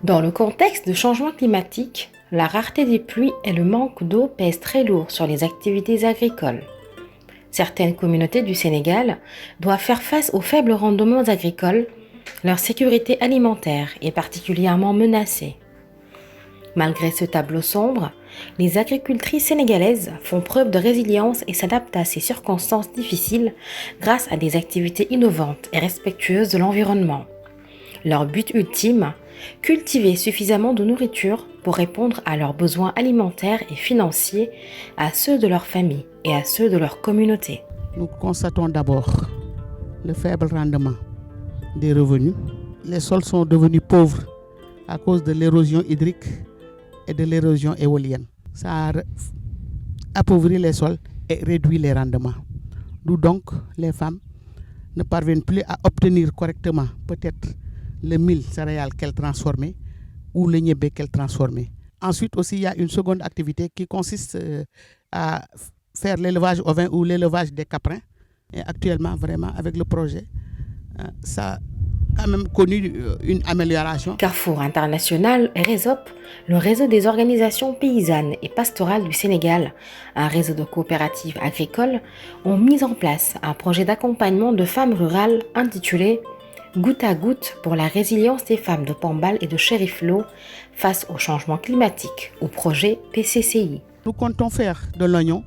Dans le contexte de changement climatique, la rareté des pluies et le manque d'eau pèsent très lourd sur les activités agricoles. Certaines communautés du Sénégal doivent faire face aux faibles rendements agricoles. Leur sécurité alimentaire est particulièrement menacée. Malgré ce tableau sombre, les agricultrices sénégalaises font preuve de résilience et s'adaptent à ces circonstances difficiles grâce à des activités innovantes et respectueuses de l'environnement. Leur but ultime, cultiver suffisamment de nourriture pour répondre à leurs besoins alimentaires et financiers, à ceux de leur famille et à ceux de leur communauté. Nous constatons d'abord le faible rendement des revenus. Les sols sont devenus pauvres à cause de l'érosion hydrique et de l'érosion éolienne. Ça a appauvri les sols et réduit les rendements. D'où donc les femmes ne parviennent plus à obtenir correctement peut-être le mil céréales qu'elles transformaient ou le niébé qu'elles transformaient. Ensuite aussi, il y a une seconde activité qui consiste à faire l'élevage ovin ou l'élevage des caprins. Et actuellement, vraiment, avec le projet, ça a quand même connu une amélioration. Carrefour International RESOP, le réseau des organisations paysannes et pastorales du Sénégal, un réseau de coopératives agricoles, ont mis en place un projet d'accompagnement de femmes rurales intitulé Goutte à goutte pour la résilience des femmes de Pambal et de Cherif Lo face au changement climatique, au projet PCCI. Nous comptons faire de l'oignon,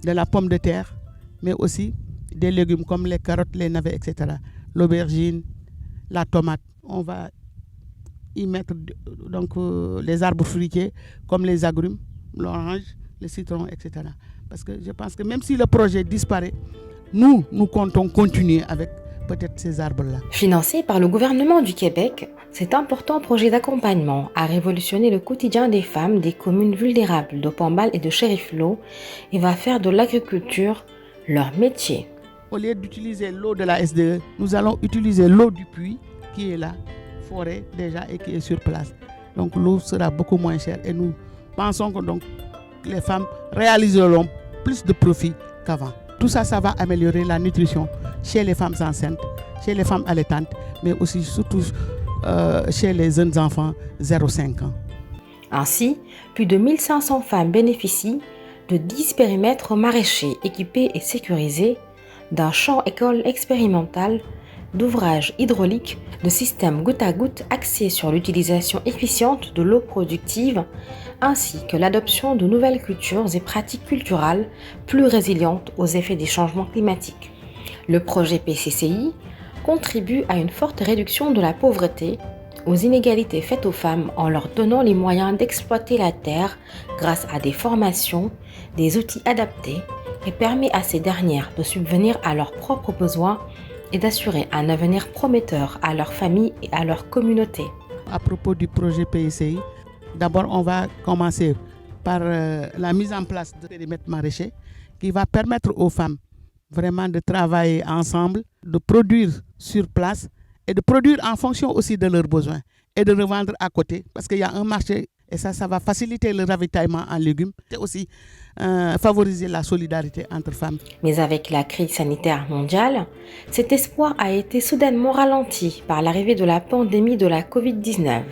de la pomme de terre, mais aussi des légumes comme les carottes, les navets, etc. L'aubergine, la tomate. On va y mettre donc les arbres fruitiers comme les agrumes, l'orange, le citron, etc. Parce que je pense que même si le projet disparaît, nous comptons continuer avec peut-être ces arbres-là. Financé par le gouvernement du Québec, cet important projet d'accompagnement a révolutionné le quotidien des femmes des communes vulnérables de Pambal et de Cherif Lo et va faire de l'agriculture leur métier. Au lieu d'utiliser l'eau de la SDE, nous allons utiliser l'eau du puits qui est là, forêt déjà et qui est sur place. Donc l'eau sera beaucoup moins chère et nous pensons que donc les femmes réaliseront plus de profit qu'avant. Tout ça, ça va améliorer la nutrition chez les femmes enceintes, chez les femmes allaitantes, mais aussi surtout chez les jeunes enfants 0,5 ans. Ainsi, plus de 1500 femmes bénéficient de 10 périmètres maraîchers équipés et sécurisés, d'un champ-école expérimental, d'ouvrages hydrauliques, de systèmes goutte à goutte axés sur l'utilisation efficiente de l'eau productive, ainsi que l'adoption de nouvelles cultures et pratiques culturelles plus résilientes aux effets des changements climatiques. Le projet PCCI contribue à une forte réduction de la pauvreté, aux inégalités faites aux femmes en leur donnant les moyens d'exploiter la terre grâce à des formations, des outils adaptés et permet à ces dernières de subvenir à leurs propres besoins et d'assurer un avenir prometteur à leur famille et à leur communauté. À propos du projet PCI, d'abord on va commencer par la mise en place de périmètres maraîchers qui va permettre aux femmes vraiment de travailler ensemble, de produire sur place et de produire en fonction aussi de leurs besoins et de revendre à côté parce qu'il y a un marché et ça va faciliter le ravitaillement en légumes et aussi favoriser la solidarité entre femmes. Mais avec la crise sanitaire mondiale, cet espoir a été soudainement ralenti par l'arrivée de la pandémie de la Covid-19.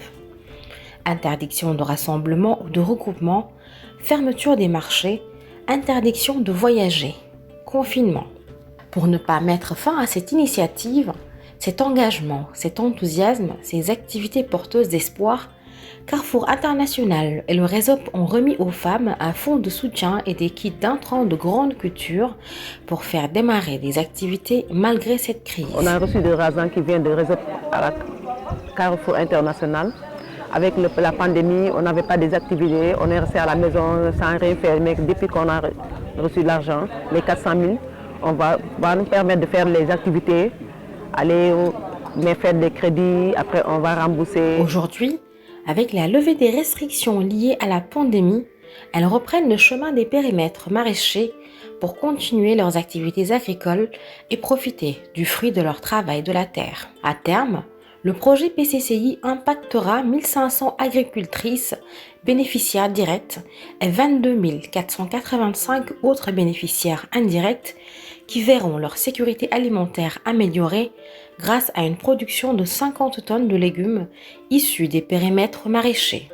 Interdiction de rassemblement ou de regroupement, fermeture des marchés, interdiction de voyager, confinement. Pour ne pas mettre fin à cette initiative, cet engagement, cet enthousiasme, ces activités porteuses d'espoir, Carrefour International et le RESOP ont remis aux femmes un fonds de soutien et des kits d'intrants de grande culture pour faire démarrer des activités malgré cette crise. On a reçu des raisins qui viennent de RESOP à la Carrefour International. Avec la pandémie, on n'avait pas des activités, on est resté à la maison sans rien faire. Mais depuis qu'on a reçu l'argent, les 400 000, va nous permettre de faire les activités, aller faire des crédits, après on va rembourser. Aujourd'hui, avec la levée des restrictions liées à la pandémie, elles reprennent le chemin des périmètres maraîchers pour continuer leurs activités agricoles et profiter du fruit de leur travail de la terre. À terme, le projet PCCI impactera 1500 agricultrices bénéficiaires directes et 22 485 autres bénéficiaires indirects qui verront leur sécurité alimentaire améliorée grâce à une production de 50 tonnes de légumes issus des périmètres maraîchers.